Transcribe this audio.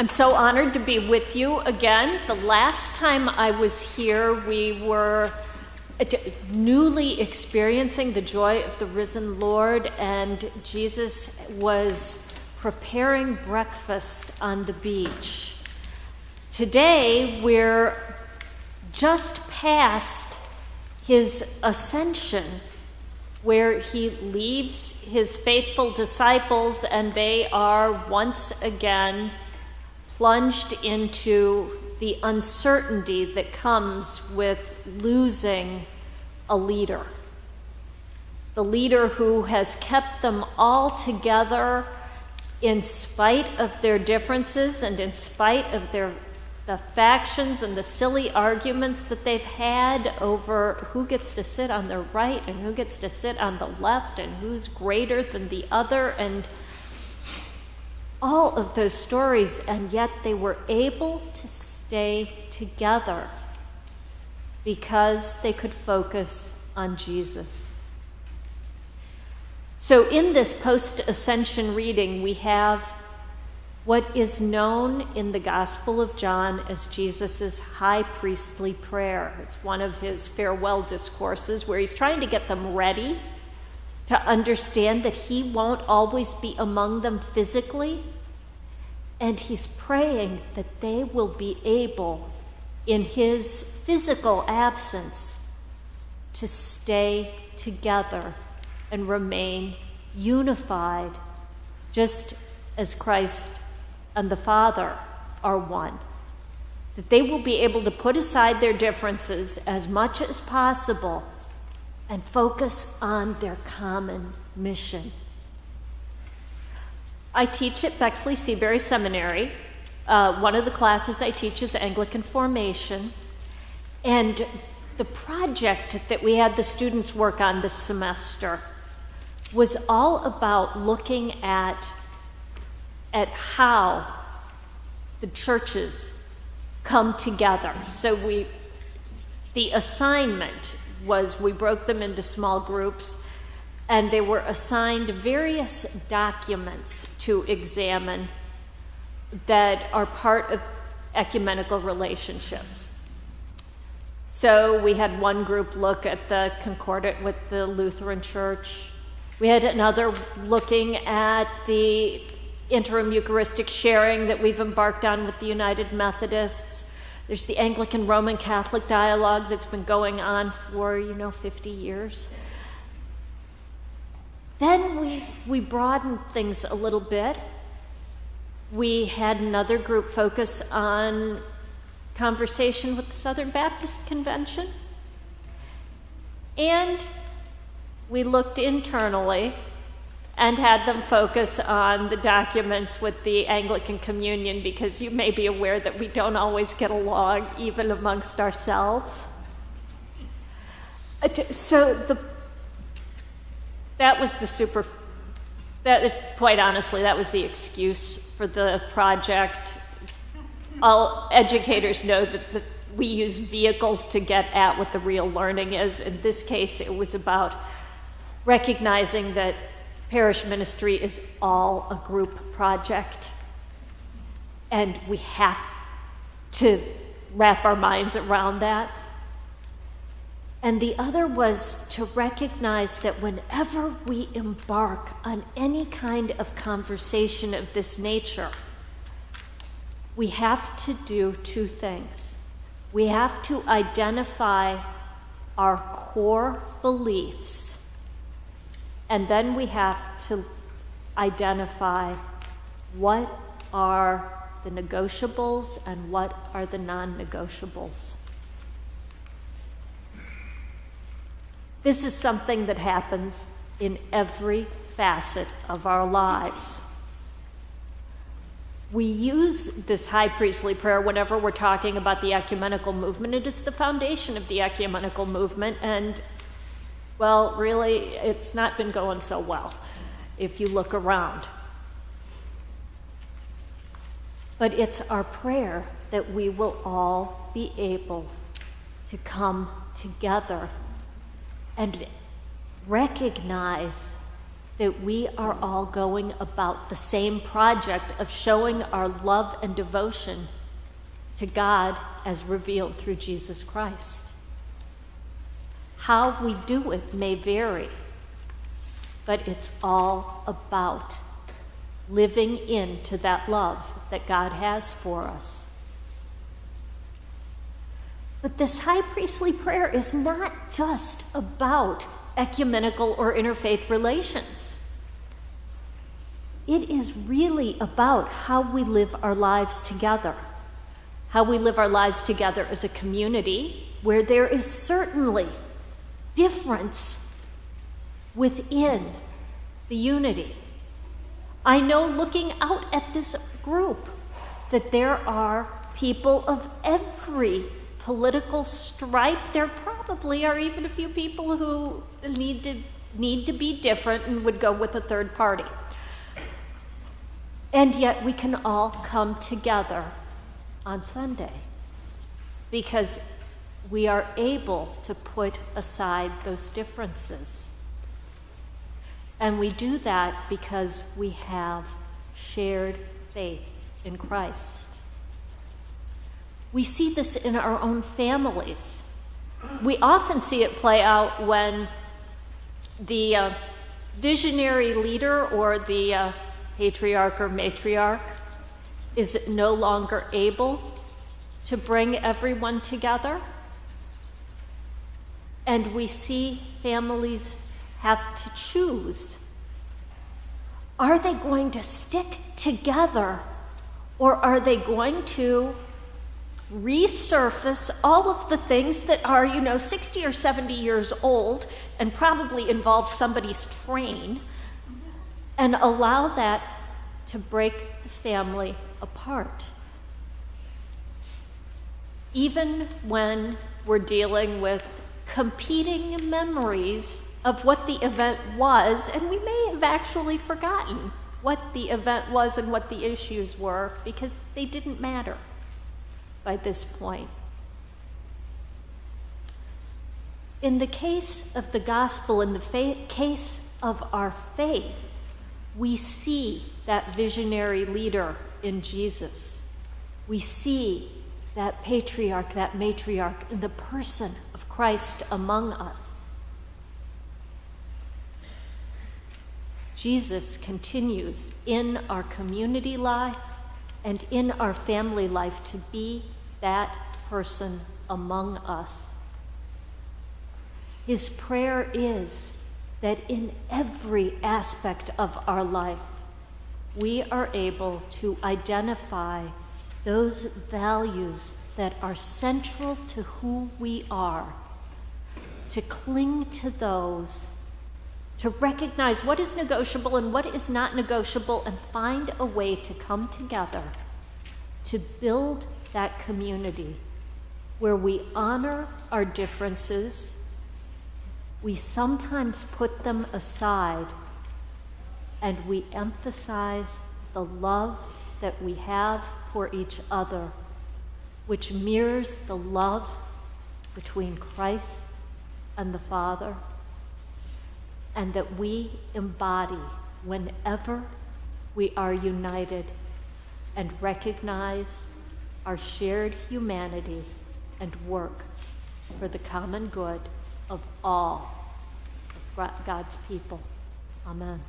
I'm so honored to be with you again. The last time I was here, we were newly experiencing the joy of the risen Lord, and Jesus was preparing breakfast on the beach. Today, we're just past his ascension, where he leaves his faithful disciples, and they are once again plunged into the uncertainty that comes with losing a leader. The leader who has kept them all together in spite of their differences and in spite of the factions and the silly arguments that they've had over who gets to sit on the right and who gets to sit on the left and who's greater than the other, and all of those stories, and yet they were able to stay together because they could focus on Jesus. So in this post-ascension reading, we have what is known in the Gospel of John as Jesus' high priestly prayer. It's one of his farewell discourses where he's trying to get them ready to understand that he won't always be among them physically, and he's praying that they will be able, in his physical absence, to stay together and remain unified, just as Christ and the Father are one. That they will be able to put aside their differences as much as possible and focus on their common mission. I teach at Bexley Seabury Seminary. One of the classes I teach is Anglican Formation. And the project that we had the students work on this semester was all about looking at how the churches come together. So the assignment was we broke them into small groups, and they were assigned various documents to examine that are part of ecumenical relationships. So we had one group look at the Concordat with the Lutheran Church. We had another looking at the interim Eucharistic sharing that we've embarked on with the United Methodists. There's the Anglican Roman Catholic dialogue that's been going on for, 50 years. Then we broadened things a little bit. We had another group focus on conversation with the Southern Baptist Convention. And we looked internally and had them focus on the documents with the Anglican Communion, because you may be aware that we don't always get along even amongst ourselves. So that was quite honestly, that was the excuse for the project. All educators know that we use vehicles to get at what the real learning is. In this case, it was about recognizing that parish ministry is all a group project, and we have to wrap our minds around that. And the other was to recognize that whenever we embark on any kind of conversation of this nature, we have to do two things. We have to identify our core beliefs, and then we have to identify what are the negotiables and what are the non-negotiables. This is something that happens in every facet of our lives. We use this high priestly prayer whenever we're talking about the ecumenical movement. It is the foundation of the ecumenical movement, and, well, really, it's not been going so well if you look around. But it's our prayer that we will all be able to come together and recognize that we are all going about the same project of showing our love and devotion to God as revealed through Jesus Christ. How we do it may vary, but it's all about living into that love that God has for us. But this high priestly prayer is not just about ecumenical or interfaith relations. It is really about how we live our lives together. How we live our lives together as a community where there is certainly difference within the unity. I know looking out at this group that there are people of every political stripe. There probably are even a few people who need to be different and would go with a third party. And yet we can all come together on Sunday because we are able to put aside those differences. And we do that because we have shared faith in Christ. We see this in our own families. We often see it play out when the visionary leader or the patriarch or matriarch is no longer able to bring everyone together. And we see families have to choose. Are they going to stick together, or are they going to resurface all of the things that are, 60 or 70 years old and probably involve somebody's train, and allow that to break the family apart? Even when we're dealing with competing memories of what the event was, and we may have actually forgotten what the event was and what the issues were because they didn't matter by this point. In the case of the gospel, in the case of our faith, we see that visionary leader in Jesus. We see that patriarch, that matriarch in the person of Christ among us. Jesus continues in our community life and in our family life to be that person among us. His prayer is that in every aspect of our life, we are able to identify those values that are central to who we are, to cling to those, to recognize what is negotiable and what is not negotiable, and find a way to come together to build that community where we honor our differences. We sometimes put them aside, and we emphasize the love that we have for each other, which mirrors the love between Christ and the Father, and that we embody whenever we are united and recognize our shared humanity and work for the common good of all of God's people. Amen.